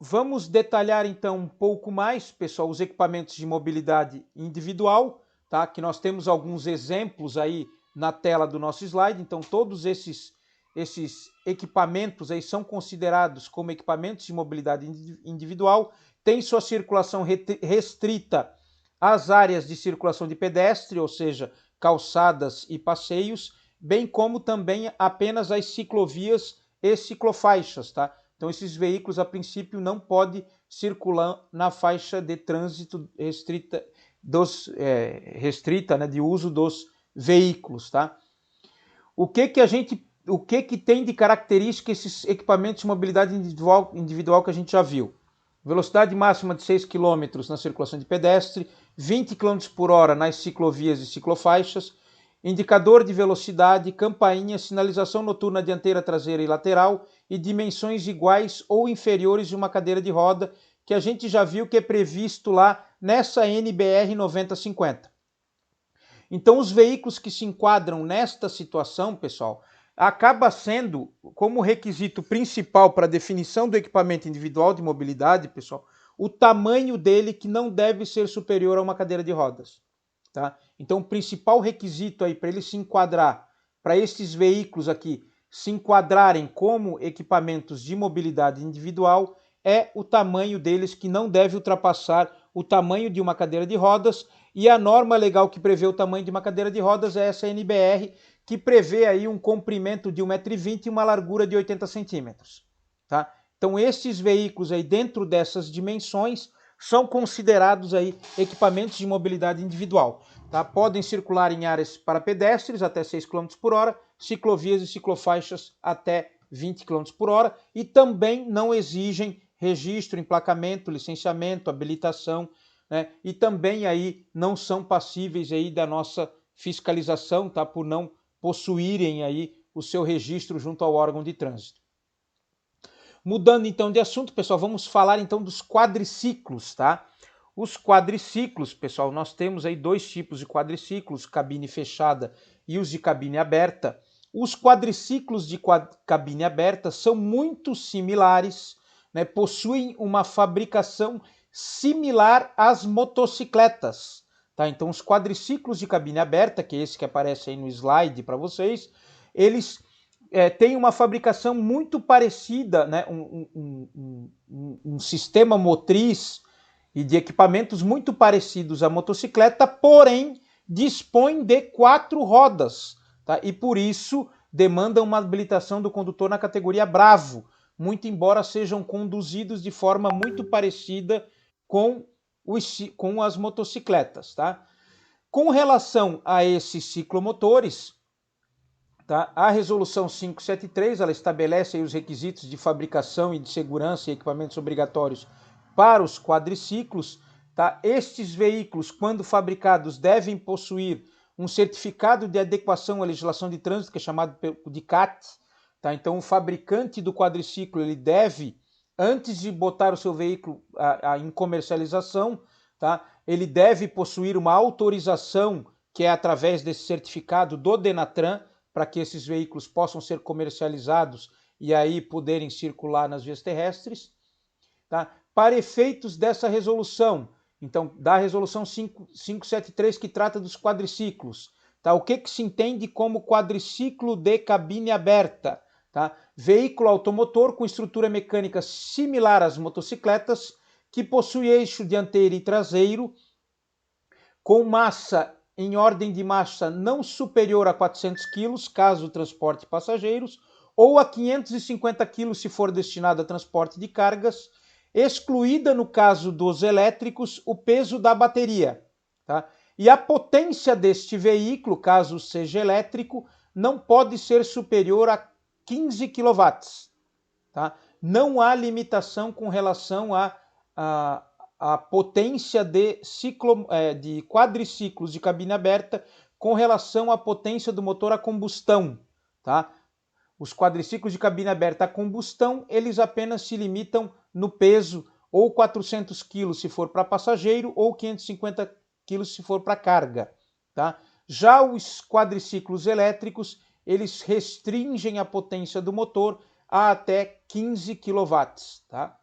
Vamos detalhar então um pouco mais, pessoal, os equipamentos de mobilidade individual, tá? Que nós temos alguns exemplos aí na tela do nosso slide. Então, todos esses equipamentos aí são considerados como equipamentos de mobilidade individual, tem sua circulação restrita às áreas de circulação de pedestre, ou seja, calçadas e passeios, bem como também apenas as ciclovias e ciclofaixas, tá? Então, esses veículos, a princípio, não podem circular na faixa de trânsito restrita, né, de uso dos veículos, tá? O que tem de característica esses equipamentos de mobilidade individual que a gente já viu? Velocidade máxima de 6 km na circulação de pedestre, 20 km por hora nas ciclovias e ciclofaixas, indicador de velocidade, campainha, sinalização noturna dianteira, traseira e lateral e dimensões iguais ou inferiores de uma cadeira de roda, que a gente já viu que é previsto lá nessa NBR 9050. Então, os veículos que se enquadram nesta situação, pessoal, acaba sendo, como requisito principal para a definição do equipamento individual de mobilidade, pessoal, o tamanho dele, que não deve ser superior a uma cadeira de rodas. Tá? Então, o principal requisito aí para ele se enquadrar, para esses veículos aqui se enquadrarem como equipamentos de mobilidade individual, é o tamanho deles, que não deve ultrapassar o tamanho de uma cadeira de rodas, e a norma legal que prevê o tamanho de uma cadeira de rodas é essa NBR, que prevê aí um comprimento de 1,20 m e uma largura de 80 centímetros. Tá? Então, esses veículos aí dentro dessas dimensões são considerados aí equipamentos de mobilidade individual. Tá? Podem circular em áreas para pedestres até 6 km por hora, ciclovias e ciclofaixas até 20 km por hora, e também não exigem registro, emplacamento, licenciamento, habilitação, né? E também aí não são passíveis aí da nossa fiscalização, tá? Por não possuírem aí o seu registro junto ao órgão de trânsito. Mudando então de assunto, pessoal, vamos falar então dos quadriciclos, tá? Os quadriciclos, pessoal, nós temos aí dois tipos de quadriciclos, cabine fechada e os de cabine aberta. Os quadriciclos de cabine aberta são muito similares, né? Possuem uma fabricação similar às motocicletas, tá? Então, os quadriciclos de cabine aberta, que é esse que aparece aí no slide para vocês, eles têm uma fabricação muito parecida, né? Um sistema motriz e de equipamentos muito parecidos à motocicleta, porém dispõe de 4 rodas, tá? E por isso demandam uma habilitação do condutor na categoria Bravo, muito embora sejam conduzidos de forma muito parecida com as motocicletas, tá? Com relação a esses ciclomotores, tá? A resolução 573 ela estabelece aí os requisitos de fabricação e de segurança e equipamentos obrigatórios para os quadriciclos. Tá? Estes veículos, quando fabricados, devem possuir um certificado de adequação à legislação de trânsito, que é chamado de CAT. Tá? Então, o fabricante do quadriciclo ele deve, antes de botar o seu veículo em comercialização, tá? Ele deve possuir uma autorização, que é através desse certificado do Denatran, para que esses veículos possam ser comercializados e aí poderem circular nas vias terrestres. Tá? Para efeitos dessa resolução, então, da resolução 573, que trata dos quadriciclos, tá? O que se entende como quadriciclo de cabine aberta? Tá? Veículo automotor com estrutura mecânica similar às motocicletas, que possui eixo dianteiro e traseiro, com massa em ordem de massa não superior a 400 kg, caso transporte passageiros, ou a 550 kg se for destinado a transporte de cargas, excluída no caso dos elétricos o peso da bateria. Tá? E a potência deste veículo, caso seja elétrico, não pode ser superior a 15 kW. Tá? Não há limitação com relação a potência de quadriciclos de cabine aberta com relação à potência do motor a combustão. Tá? Os quadriciclos de cabine aberta a combustão, eles apenas se limitam no peso, ou 400 kg se for para passageiro, ou 550 kg se for para carga. Tá? Já os quadriciclos elétricos, eles restringem a potência do motor a até 15 kW. Tá?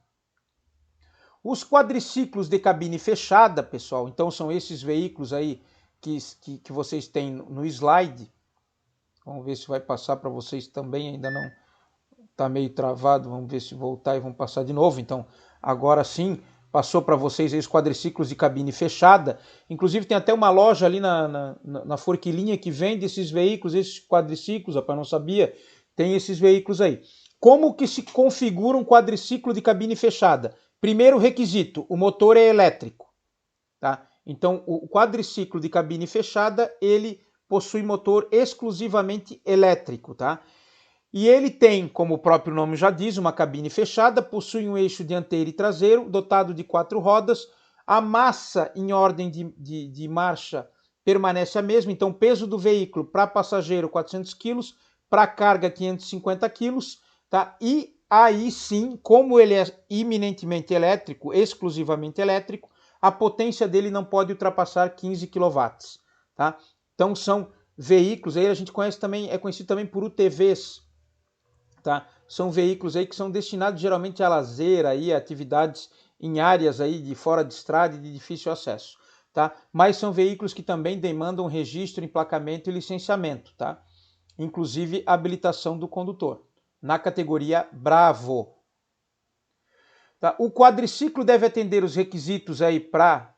Os quadriciclos de cabine fechada, pessoal, então são esses veículos aí que vocês têm no slide. Vamos ver se vai passar para vocês também, ainda não está meio travado, vamos ver se voltar e vamos passar de novo. Então, agora sim, passou para vocês aí os quadriciclos de cabine fechada. Inclusive tem até uma loja ali na Forquilinha que vende esses veículos, esses quadriciclos, rapaz, não sabia, tem esses veículos aí. Como que se configura um quadriciclo de cabine fechada? Primeiro requisito, o motor é elétrico, tá? Então, o quadriciclo de cabine fechada, ele possui motor exclusivamente elétrico, tá? E ele tem, como o próprio nome já diz, uma cabine fechada, possui um eixo dianteiro e traseiro, dotado de 4 rodas, a massa em ordem de marcha permanece a mesma, então peso do veículo para passageiro 400 kg, para carga 550 kg, tá? E aí sim, como ele é eminentemente elétrico, exclusivamente elétrico, a potência dele não pode ultrapassar 15 kW, tá? Então são veículos, aí a gente conhece também, é conhecido também por UTVs, tá? São veículos aí que são destinados geralmente a lazer, aí, a atividades em áreas aí de fora de estrada e de difícil acesso, tá? Mas são veículos que também demandam registro, emplacamento e licenciamento, tá? Inclusive habilitação do condutor, na categoria Bravo. Tá? O quadriciclo deve atender os requisitos aí para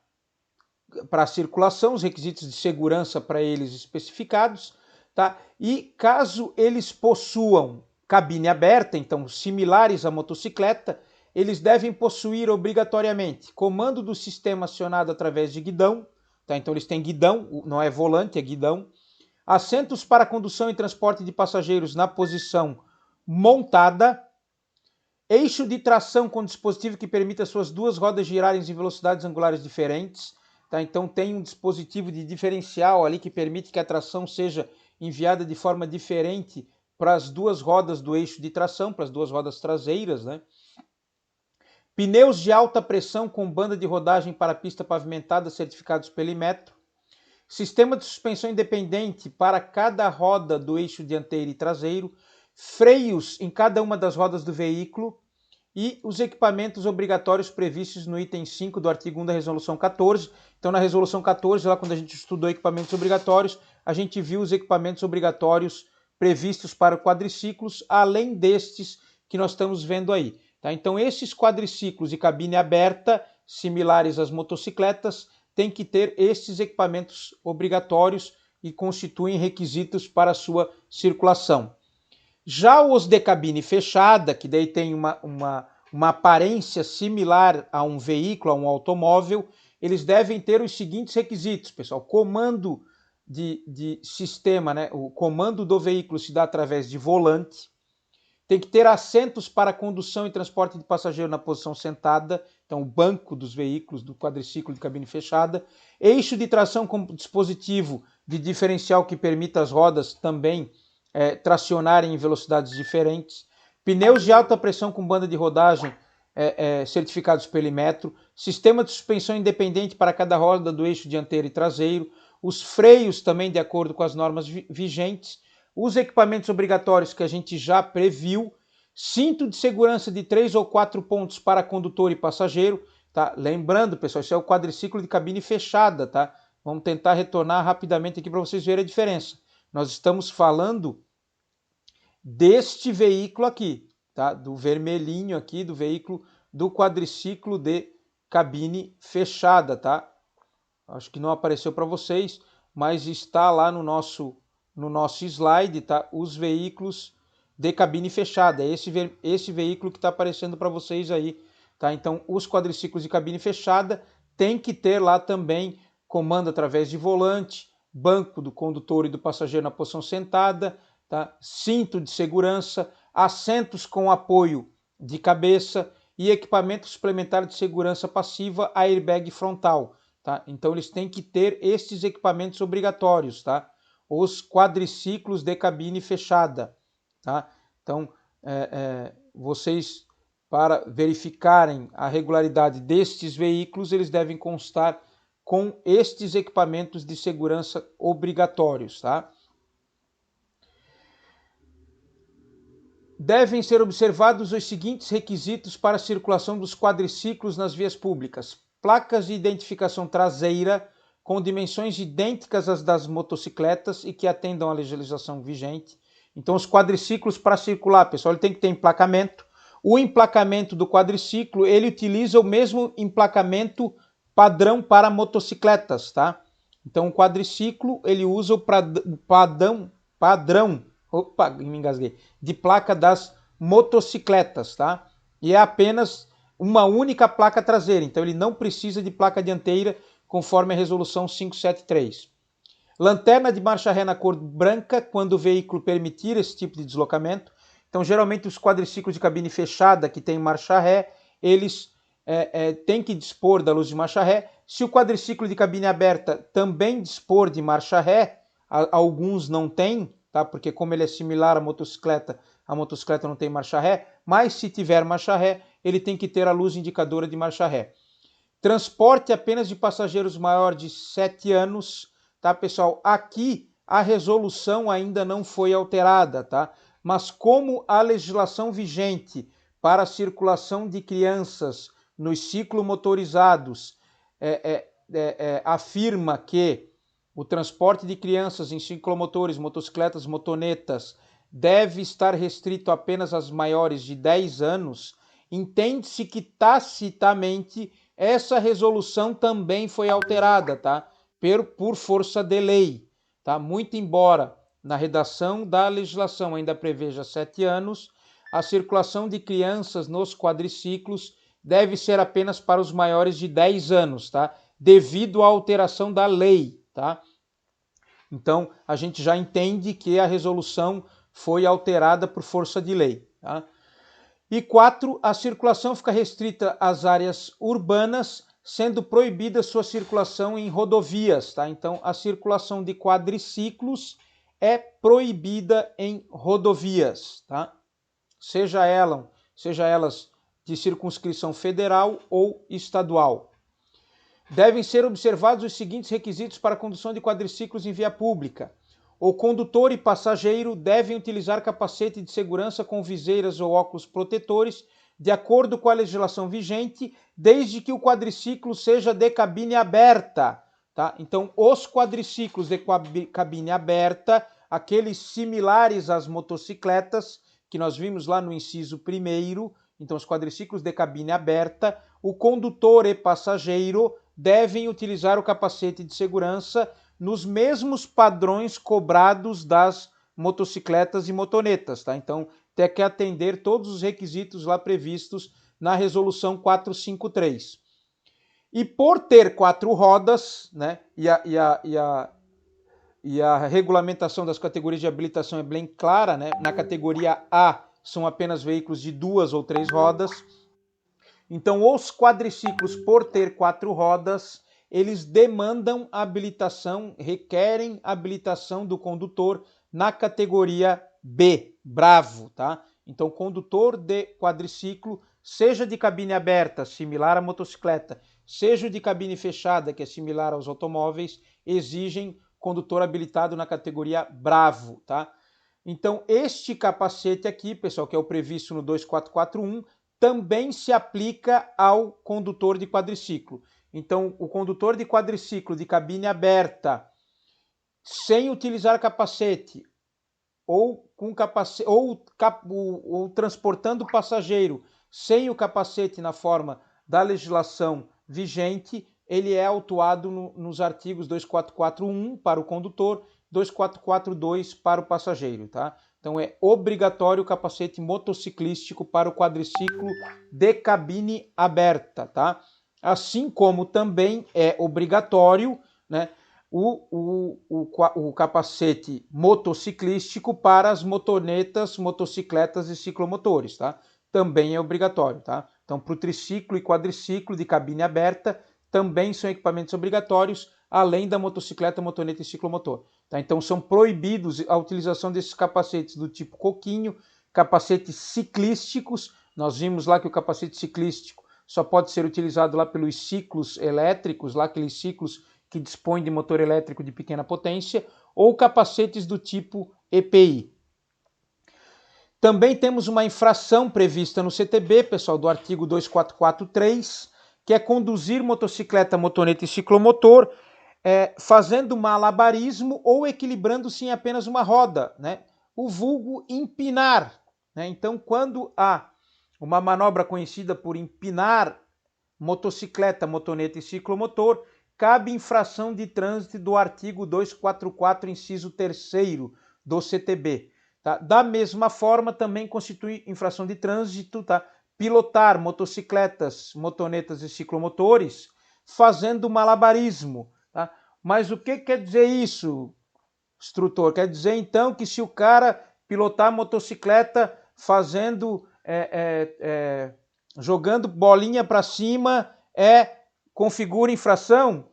a circulação, os requisitos de segurança para eles especificados, tá? E caso eles possuam cabine aberta, então similares à motocicleta, eles devem possuir obrigatoriamente comando do sistema acionado através de guidão, tá? Então eles têm guidão, não é volante, é guidão, assentos para condução e transporte de passageiros na posição montada, eixo de tração com dispositivo que permita suas duas rodas girarem em velocidades angulares diferentes, tá? Então tem um dispositivo de diferencial ali que permite que a tração seja enviada de forma diferente para as duas rodas do eixo de tração, para as duas rodas traseiras, né? Pneus de alta pressão com banda de rodagem para pista pavimentada certificados pela Imetro. Sistema de suspensão independente para cada roda do eixo dianteiro e traseiro. Freios em cada uma das rodas do veículo e os equipamentos obrigatórios previstos no item 5 do artigo 1 da Resolução 14. Então, na Resolução 14, lá quando a gente estudou equipamentos obrigatórios, a gente viu os equipamentos obrigatórios previstos para quadriciclos, além destes que nós estamos vendo aí, tá? Então, esses quadriciclos de cabine aberta, similares às motocicletas, têm que ter esses equipamentos obrigatórios e constituem requisitos para a sua circulação. Já os de cabine fechada, que daí tem uma aparência similar a um veículo, a um automóvel, eles devem ter os seguintes requisitos, pessoal. Comando de sistema, né? O comando do veículo se dá através de volante. Tem que ter assentos para condução e transporte de passageiro na posição sentada, então o banco dos veículos do quadriciclo de cabine fechada. Eixo de tração com dispositivo de diferencial que permita as rodas também tracionarem em velocidades diferentes. Pneus de alta pressão com banda de rodagem certificados pelo Imetro. Sistema de suspensão independente para cada roda do eixo dianteiro e traseiro. Os freios também de acordo com as normas vigentes. Os equipamentos obrigatórios que a gente já previu, cinto de segurança de 3 ou 4 pontos para condutor e passageiro, tá? Lembrando, pessoal, isso é o quadriciclo de cabine fechada, tá? Vamos tentar retornar rapidamente aqui para vocês verem a diferença. Nós estamos falando deste veículo aqui, tá? Do vermelhinho aqui, do veículo do quadriciclo de cabine fechada, tá? Acho que não apareceu para vocês, mas está lá no nosso slide, tá? Os veículos de cabine fechada. Esse veículo que está aparecendo para vocês aí, tá? Então, os quadriciclos de cabine fechada tem que ter lá também comando através de volante, banco do condutor e do passageiro na posição sentada, tá? Cinto de segurança, assentos com apoio de cabeça e equipamento suplementar de segurança passiva, airbag frontal, tá? Então, eles têm que ter estes equipamentos obrigatórios, tá? Os quadriciclos de cabine fechada, tá? Então, vocês, para verificarem a regularidade destes veículos, eles devem constar com estes equipamentos de segurança obrigatórios, tá? devem ser observados os seguintes requisitos para a circulação dos quadriciclos nas vias públicas. Placas de identificação traseira com dimensões idênticas às das motocicletas e que atendam à legislação vigente. Então, os quadriciclos para circular, pessoal, ele tem que ter emplacamento. O emplacamento do quadriciclo, ele utiliza o mesmo emplacamento padrão para motocicletas, tá? Então, o quadriciclo, ele usa o padrão, opa, me engasguei, de placa das motocicletas, tá? E é apenas uma única placa traseira, então ele não precisa de placa dianteira, conforme a resolução 573. Lanterna de marcha ré na cor branca, quando o veículo permitir esse tipo de deslocamento. Então, geralmente, os quadriciclos de cabine fechada que tem marcha ré, eles têm que dispor da luz de marcha ré. Se o quadriciclo de cabine aberta também dispor de marcha ré, alguns não têm, tá? Porque como ele é similar à motocicleta, a motocicleta não tem marcha ré, mas se tiver marcha ré, ele tem que ter a luz indicadora de marcha ré. Transporte apenas de passageiros maior de 7 anos, tá, pessoal? Aqui a resolução ainda não foi alterada, tá? Mas como a legislação vigente para a circulação de crianças nos ciclomotorizados afirma que o transporte de crianças em ciclomotores, motocicletas, motonetas deve estar restrito apenas às maiores de 10 anos, entende-se que tacitamente essa resolução também foi alterada, tá? Por força de lei, tá? Muito embora na redação da legislação ainda preveja 7 anos, a circulação de crianças nos quadriciclos deve ser apenas para os maiores de 10 anos, tá? Devido à alteração da lei, tá? Então, a gente já entende que a resolução foi alterada por força de lei, tá? E 4, a circulação fica restrita às áreas urbanas, sendo proibida sua circulação em rodovias, tá? Então, a circulação de quadriciclos é proibida em rodovias, tá? Seja elas de circunscrição federal ou estadual. Devem ser observados os seguintes requisitos para a condução de quadriciclos em via pública. O condutor e passageiro devem utilizar capacete de segurança com viseiras ou óculos protetores, de acordo com a legislação vigente, desde que o quadriciclo seja de cabine aberta, tá? Então, os quadriciclos de cabine aberta, aqueles similares às motocicletas, que nós vimos lá no inciso 1º, então os quadriciclos de cabine aberta, o condutor e passageiro devem utilizar o capacete de segurança nos mesmos padrões cobrados das motocicletas e motonetas, tá? Então, tem que atender todos os requisitos lá previstos na resolução 453. E por ter 4 rodas, né, e a regulamentação das categorias de habilitação é bem clara, né? Na categoria A são apenas veículos de 2 ou 3 rodas. Então, os quadriciclos, por ter 4 rodas, eles demandam habilitação, requerem habilitação do condutor na categoria B, bravo, tá? Então, condutor de quadriciclo, seja de cabine aberta, similar à motocicleta, seja de cabine fechada, que é similar aos automóveis, exigem condutor habilitado na categoria bravo, tá? Então, este capacete aqui, pessoal, que é o previsto no 2441, também se aplica ao condutor de quadriciclo. Então, o condutor de quadriciclo de cabine aberta, sem utilizar capacete, ou com capacete, ou transportando o passageiro sem o capacete na forma da legislação vigente, ele é autuado nos artigos 2441 para o condutor, 2442 para o passageiro, tá? Então é obrigatório o capacete motociclístico para o quadriciclo de cabine aberta, tá? Assim como também é obrigatório, né, o capacete motociclístico para as motonetas, motocicletas e ciclomotores, tá? Também é obrigatório, tá? Então, para o triciclo e quadriciclo de cabine aberta, também são equipamentos obrigatórios, além da motocicleta, motoneta e ciclomotor, tá? Então, são proibidos a utilização desses capacetes do tipo coquinho, capacetes ciclísticos. Nós vimos lá que o capacete ciclístico só pode ser utilizado lá pelos ciclos elétricos, lá aqueles ciclos que dispõem de motor elétrico de pequena potência, ou capacetes do tipo EPI. Também temos uma infração prevista no CTB, pessoal, do artigo 2443, que é conduzir motocicleta, motoneta e ciclomotor fazendo malabarismo ou equilibrando-se em apenas uma roda, né? O vulgo empinar, né? Então, quando há uma manobra conhecida por empinar motocicleta, motoneta e ciclomotor, cabe infração de trânsito do artigo 244, inciso 3º do CTB. Tá? Da mesma forma, também constitui infração de trânsito, tá? Pilotar motocicletas, motonetas e ciclomotores fazendo malabarismo. Tá? Mas o que quer dizer isso, instrutor? Quer dizer, então, que se o cara pilotar motocicleta fazendo, jogando bolinha para cima, configura infração?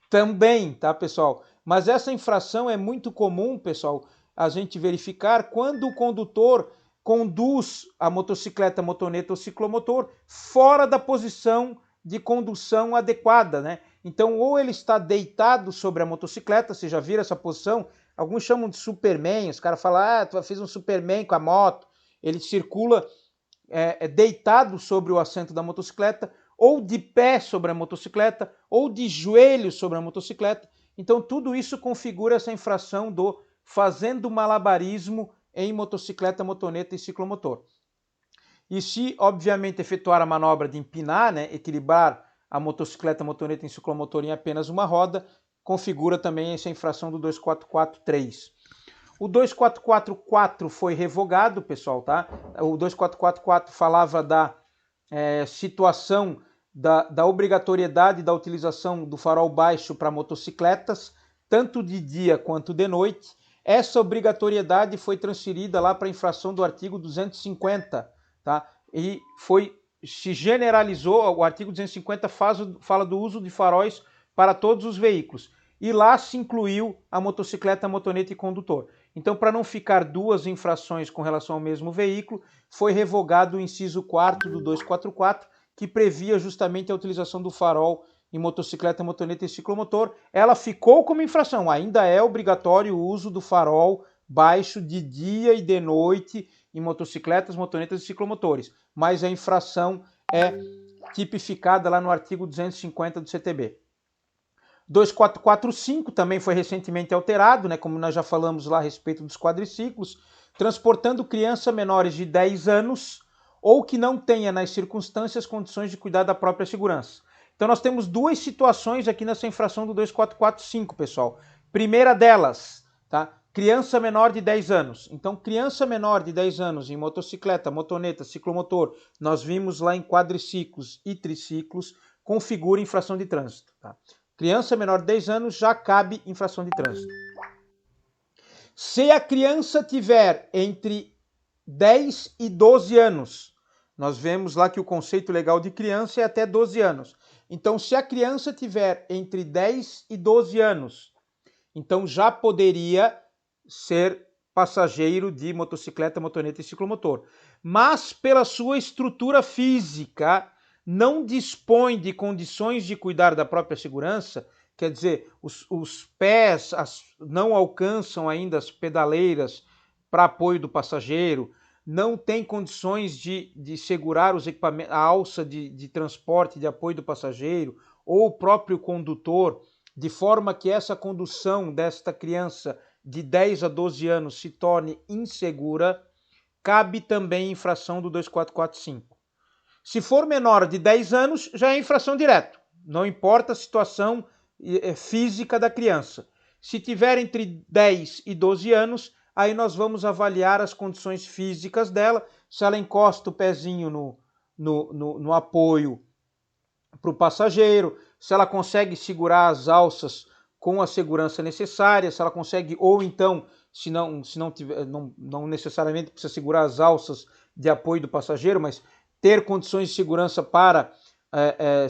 Também, tá, pessoal? Mas essa infração é muito comum, pessoal, a gente verificar quando o condutor conduz a motocicleta, motoneta ou ciclomotor fora da posição de condução adequada, né? Então, ou ele está deitado sobre a motocicleta, você já viram essa posição? Alguns chamam de Superman, os caras falam, tu fez um Superman com a moto. Ele circula deitado sobre o assento da motocicleta, ou de pé sobre a motocicleta, ou de joelho sobre a motocicleta. Então, tudo isso configura essa infração do fazendo malabarismo em motocicleta, motoneta e ciclomotor. E se, obviamente, efetuar a manobra de empinar, né, equilibrar a motocicleta, motoneta e ciclomotor em apenas uma roda, configura também essa infração do 2443. O 2444 foi revogado, pessoal, tá? O 2444 falava da situação da obrigatoriedade da utilização do farol baixo para motocicletas, tanto de dia quanto de noite. Essa obrigatoriedade foi transferida lá para a infração do artigo 250, tá? E se generalizou, o artigo 250 fala do uso de faróis para todos os veículos. E lá se incluiu a motocicleta, motoneta e condutor. Então, para não ficar duas infrações com relação ao mesmo veículo, foi revogado o inciso 4º do 244, que previa justamente a utilização do farol em motocicleta, motoneta e ciclomotor. Ela ficou como infração, ainda é obrigatório o uso do farol baixo de dia e de noite em motocicletas, motonetas e ciclomotores, mas a infração é tipificada lá no artigo 250 do CTB. 2445 também foi recentemente alterado, né, como nós já falamos lá a respeito dos quadriciclos, transportando crianças menores de 10 anos ou que não tenha nas circunstâncias condições de cuidar da própria segurança. Então nós temos duas situações aqui nessa infração do 2445, pessoal. Primeira delas, tá? Criança menor de 10 anos. Então, criança menor de 10 anos em motocicleta, motoneta, ciclomotor, nós vimos lá em quadriciclos e triciclos, configura infração de trânsito, tá? Criança menor de 10 anos já cabe infração de trânsito. Se a criança tiver entre 10 e 12 anos, nós vemos lá que o conceito legal de criança é até 12 anos. Então, se a criança tiver entre 10 e 12 anos, então já poderia ser passageiro de motocicleta, motoneta e ciclomotor. Mas, pela sua estrutura física, não dispõe de condições de cuidar da própria segurança, quer dizer, os pés não alcançam ainda as pedaleiras para apoio do passageiro, não tem condições de segurar os equipamentos, a alça de transporte, de apoio do passageiro, ou o próprio condutor, de forma que essa condução desta criança de 10 a 12 anos se torne insegura, cabe também infração do 2445. Se for menor de 10 anos, já é infração direto, não importa a situação física da criança. Se tiver entre 10 e 12 anos, aí nós vamos avaliar as condições físicas dela, se ela encosta o pezinho no apoio para o passageiro, se ela consegue segurar as alças com a segurança necessária, se ela consegue, ou então, se não tiver, não necessariamente precisa segurar as alças de apoio do passageiro, mas ter condições de segurança para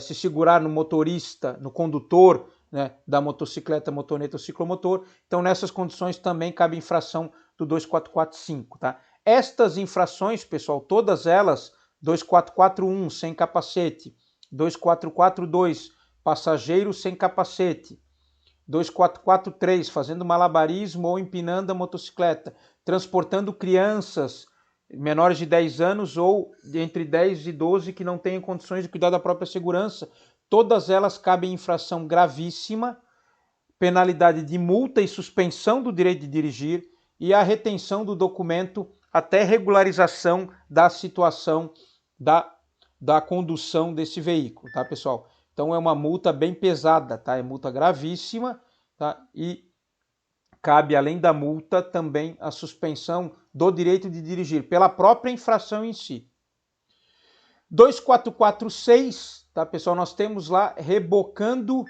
se segurar no motorista, no condutor, né, da motocicleta, motoneta ou ciclomotor. Então, nessas condições também cabe infração do 2445, tá? Estas infrações, pessoal, todas elas, 2441, sem capacete, 2442, passageiro sem capacete, 2443, fazendo malabarismo ou empinando a motocicleta, transportando crianças menores de 10 anos ou entre 10 e 12 que não tenham condições de cuidar da própria segurança. Todas elas cabem infração gravíssima, penalidade de multa e suspensão do direito de dirigir e a retenção do documento até regularização da situação da condução desse veículo, tá, pessoal? Então é uma multa bem pesada, tá? É multa gravíssima, tá? E cabe, além da multa, também a suspensão do direito de dirigir pela própria infração em si. 2446, tá, pessoal? Nós temos lá rebocando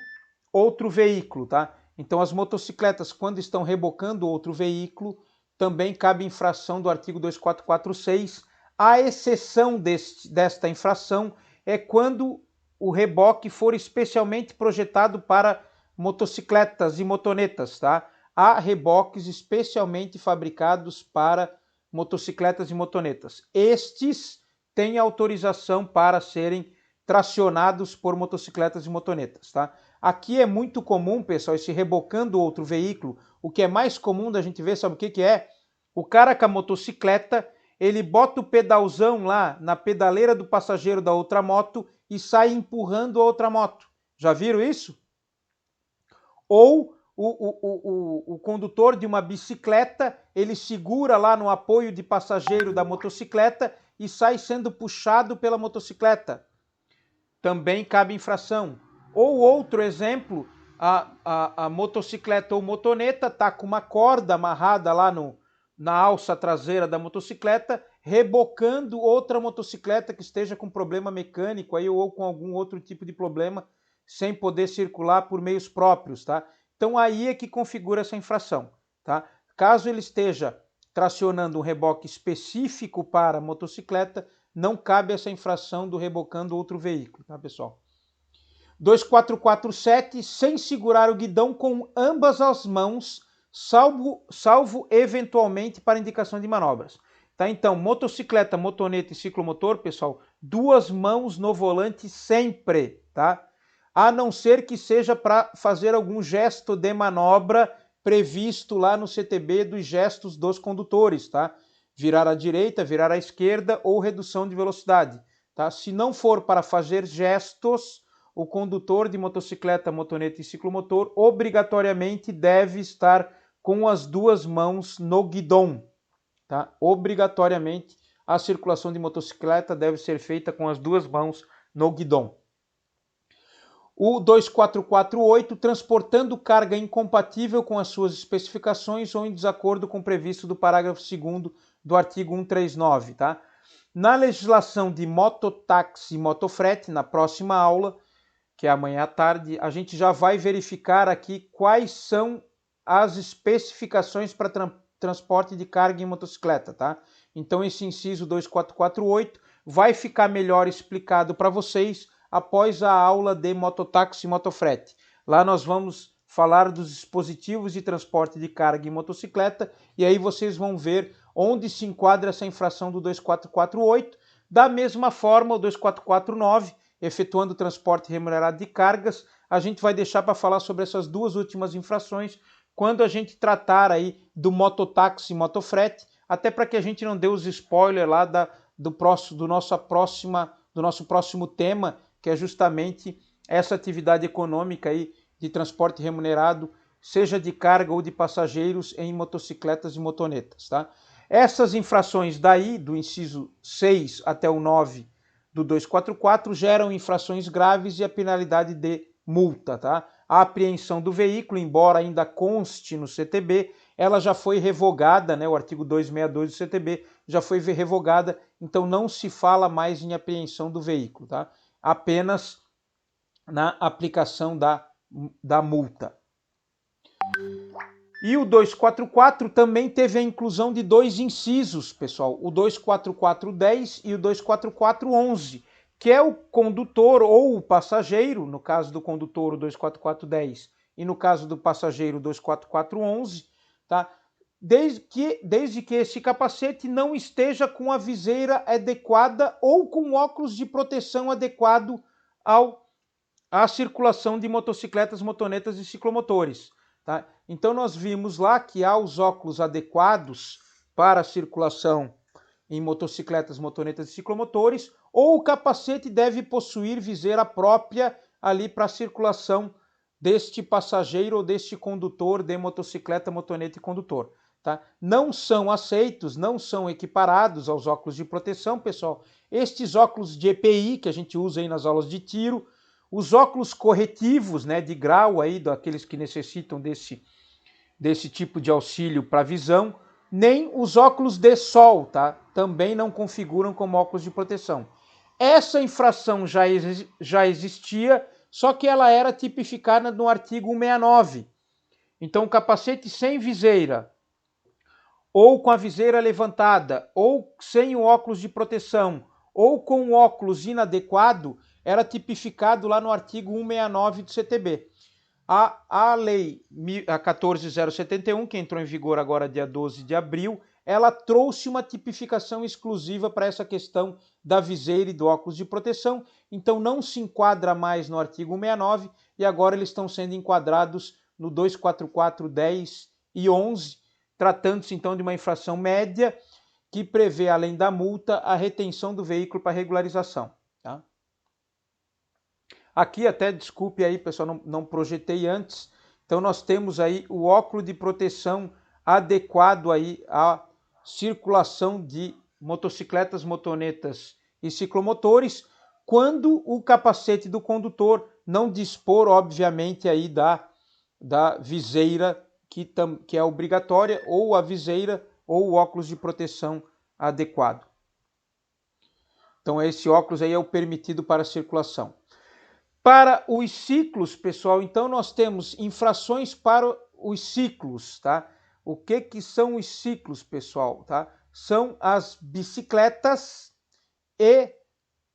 outro veículo, tá? Então as motocicletas, quando estão rebocando outro veículo, também cabe infração do artigo 2446. A exceção desta infração é quando o reboque for especialmente projetado para motocicletas e motonetas, tá? Há reboques especialmente fabricados para motocicletas e motonetas. Estes têm autorização para serem tracionados por motocicletas e motonetas, tá? Aqui é muito comum, pessoal, esse rebocando outro veículo. O que é mais comum da gente ver, sabe o que é? O cara com a motocicleta, ele bota o pedalzão lá na pedaleira do passageiro da outra moto e sai empurrando a outra moto. Já viram isso? Ou o condutor de uma bicicleta, ele segura lá no apoio de passageiro da motocicleta e sai sendo puxado pela motocicleta. Também cabe infração. Ou outro exemplo, a motocicleta ou motoneta está com uma corda amarrada lá na alça traseira da motocicleta, rebocando outra motocicleta que esteja com problema mecânico aí, ou com algum outro tipo de problema, sem poder circular por meios próprios, tá? Então aí é que configura essa infração, tá? Caso ele esteja tracionando um reboque específico para a motocicleta, não cabe essa infração do rebocando outro veículo, tá, pessoal? 2447, sem segurar o guidão com ambas as mãos, salvo eventualmente para indicação de manobras. Tá? Então, motocicleta, motoneta e ciclomotor, pessoal, duas mãos no volante sempre, tá? A não ser que seja para fazer algum gesto de manobra previsto lá no CTB dos gestos dos condutores, tá? Virar à direita, virar à esquerda ou redução de velocidade, tá? Se não for para fazer gestos, o condutor de motocicleta, motoneta e ciclomotor obrigatoriamente deve estar com as duas mãos no guidão, tá? Obrigatoriamente a circulação de motocicleta deve ser feita com as duas mãos no guidão. O 2448, transportando carga incompatível com as suas especificações ou em desacordo com o previsto do parágrafo 2º do artigo 139, tá? Na legislação de mototáxi e motofrete, na próxima aula, que é amanhã à tarde, a gente já vai verificar aqui quais são as especificações para transporte de carga em motocicleta, tá? Então esse inciso 2448 vai ficar melhor explicado para vocês após a aula de mototáxi e motofrete. Lá nós vamos falar dos dispositivos de transporte de carga em motocicleta e aí vocês vão ver onde se enquadra essa infração do 2448. Da mesma forma, o 2449, efetuando transporte remunerado de cargas, a gente vai deixar para falar sobre essas duas últimas infrações quando a gente tratar aí do mototáxi e motofrete, até para que a gente não dê os spoilers lá do nosso próximo tema, que é justamente essa atividade econômica aí de transporte remunerado, seja de carga ou de passageiros em motocicletas e motonetas, tá? Essas infrações daí, do inciso 6 até o 9 do 244, geram infrações graves e a penalidade de multa, tá? A apreensão do veículo, embora ainda conste no CTB, ela já foi revogada, né? O artigo 262 do CTB já foi revogada, então não se fala mais em apreensão do veículo, tá? Apenas na aplicação da multa. E o 244 também teve a inclusão de dois incisos, pessoal, o 24410 e o 24411, que é o condutor ou o passageiro, no caso do condutor o 24410 e no caso do passageiro o 24411, tá? Desde que esse capacete não esteja com a viseira adequada ou com óculos de proteção adequado à circulação de motocicletas, motonetas e ciclomotores. Tá? Então nós vimos lá que há os óculos adequados para a circulação em motocicletas, motonetas e ciclomotores, ou o capacete deve possuir viseira própria ali para a circulação deste passageiro ou deste condutor de motocicleta, motoneta e condutor. Tá? Não são aceitos, não são equiparados aos óculos de proteção, pessoal. Estes óculos de EPI que a gente usa aí nas aulas de tiro, os óculos corretivos, né, de grau aí, daqueles que necessitam desse tipo de auxílio para visão, nem os óculos de sol, tá? Também não configuram como óculos de proteção. Essa infração já existia, só que ela era tipificada no artigo 169. Então, o capacete sem viseira, ou com a viseira levantada, ou sem o óculos de proteção, ou com o óculos inadequado, era tipificado lá no artigo 169 do CTB. A lei 14.071, que entrou em vigor agora dia 12 de abril, ela trouxe uma tipificação exclusiva para essa questão da viseira e do óculos de proteção, então não se enquadra mais no artigo 169 e agora eles estão sendo enquadrados no 244, 10 e 11, tratando-se então de uma infração média que prevê, além da multa, a retenção do veículo para regularização. Tá? Aqui até, desculpe aí, pessoal, não projetei antes. Então nós temos aí o óculos de proteção adequado aí à circulação de motocicletas, motonetas e ciclomotores, quando o capacete do condutor não dispor, obviamente, aí da viseira que é obrigatória, ou a viseira ou o óculos de proteção adequado. Então esse óculos aí é o permitido para circulação. Para os ciclos, pessoal, então nós temos infrações para os ciclos, tá? O que são os ciclos, pessoal, tá? São as bicicletas e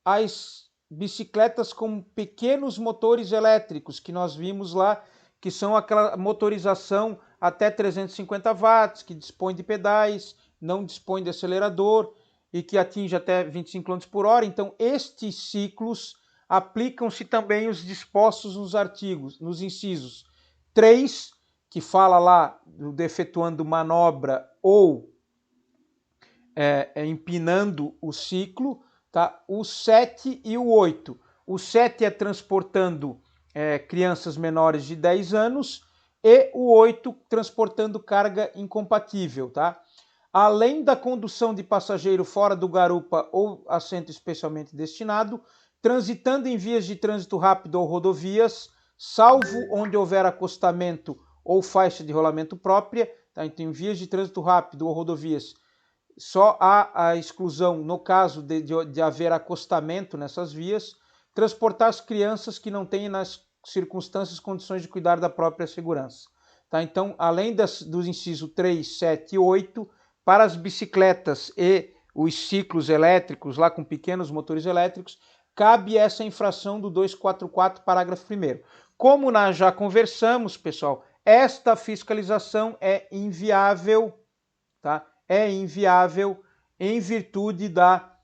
as bicicletas com pequenos motores elétricos que nós vimos lá, que são aquela motorização até 350 watts, que dispõe de pedais, não dispõe de acelerador e que atinge até 25 km por hora. Então, estes ciclos aplicam-se também os dispostos nos artigos, nos incisos 3, que fala lá do efetuando manobra ou empinando o ciclo, tá? O 7 e o 8. O 7 é transportando crianças menores de 10 anos e o 8 transportando carga incompatível, tá? Além da condução de passageiro fora do garupa ou assento especialmente destinado, transitando em vias de trânsito rápido ou rodovias, salvo onde houver acostamento ou faixa de rolamento própria, tá? Então, em vias de trânsito rápido ou rodovias, só há a exclusão no caso de haver acostamento nessas vias, transportar as crianças que não têm nas circunstâncias condições de cuidar da própria segurança. Tá? Então, além dos incisos 3, 7 e 8, para as bicicletas e os ciclos elétricos, lá com pequenos motores elétricos, cabe essa infração do 244, parágrafo 1º. Como nós já conversamos, pessoal, esta fiscalização é inviável, tá? É inviável em virtude da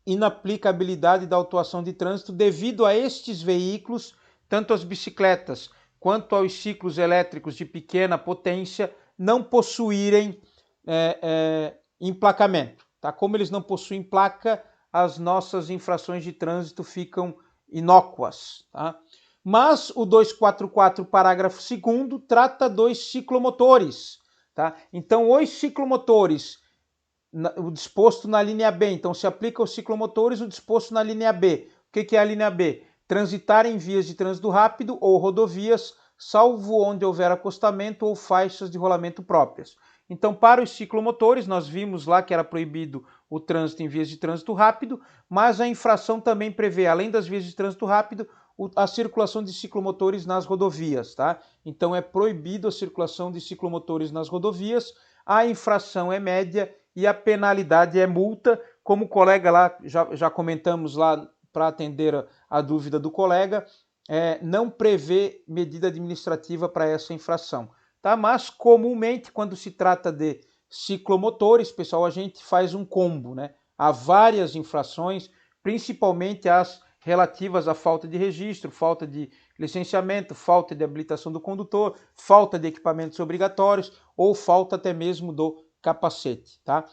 inaplicabilidade da autuação de trânsito devido a estes veículos, tanto as bicicletas quanto aos ciclos elétricos de pequena potência, não possuírem emplacamento. Tá? Como eles não possuem placa, as nossas infrações de trânsito ficam inócuas. Tá? Mas o 244, parágrafo 2º, trata dos ciclomotores. Tá? Então, os ciclomotores, o disposto na linha B, então se aplica aos ciclomotores o disposto na linha B. O que é a linha B? Transitar em vias de trânsito rápido ou rodovias, salvo onde houver acostamento ou faixas de rolamento próprias. Então, para os ciclomotores, nós vimos lá que era proibido o trânsito em vias de trânsito rápido, mas a infração também prevê, além das vias de trânsito rápido, a circulação de ciclomotores nas rodovias, tá? Então é proibido a circulação de ciclomotores nas rodovias, a infração é média e a penalidade é multa, como o colega lá, já comentamos lá para atender a dúvida do colega, não prevê medida administrativa para essa infração. Tá? Mas comumente quando se trata de ciclomotores, pessoal, a gente faz um combo, né? Há várias infrações, principalmente as relativas à falta de registro, falta de licenciamento, falta de habilitação do condutor, falta de equipamentos obrigatórios ou falta até mesmo do capacete, tá?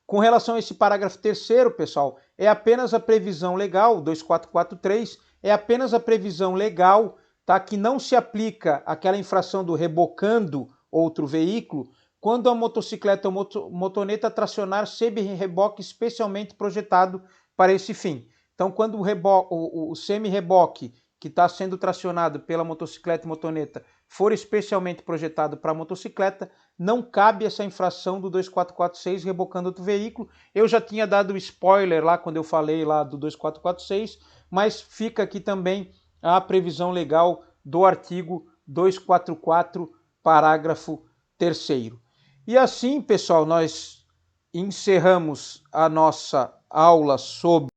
Com relação a esse parágrafo 3º, pessoal, é apenas a previsão legal, 2443, é apenas a previsão legal, tá, que não se aplica àquela infração do rebocando outro veículo, quando a motocicleta ou motoneta tracionar semi-reboque especialmente projetado para esse fim. Então, quando o semi-reboque que está sendo tracionado pela motocicleta e motoneta for especialmente projetado para a motocicleta, não cabe essa infração do 2446 rebocando outro veículo. Eu já tinha dado spoiler lá quando eu falei lá do 2446, mas fica aqui também a previsão legal do artigo 244, parágrafo 3º. E assim, pessoal, nós encerramos a nossa aula sobre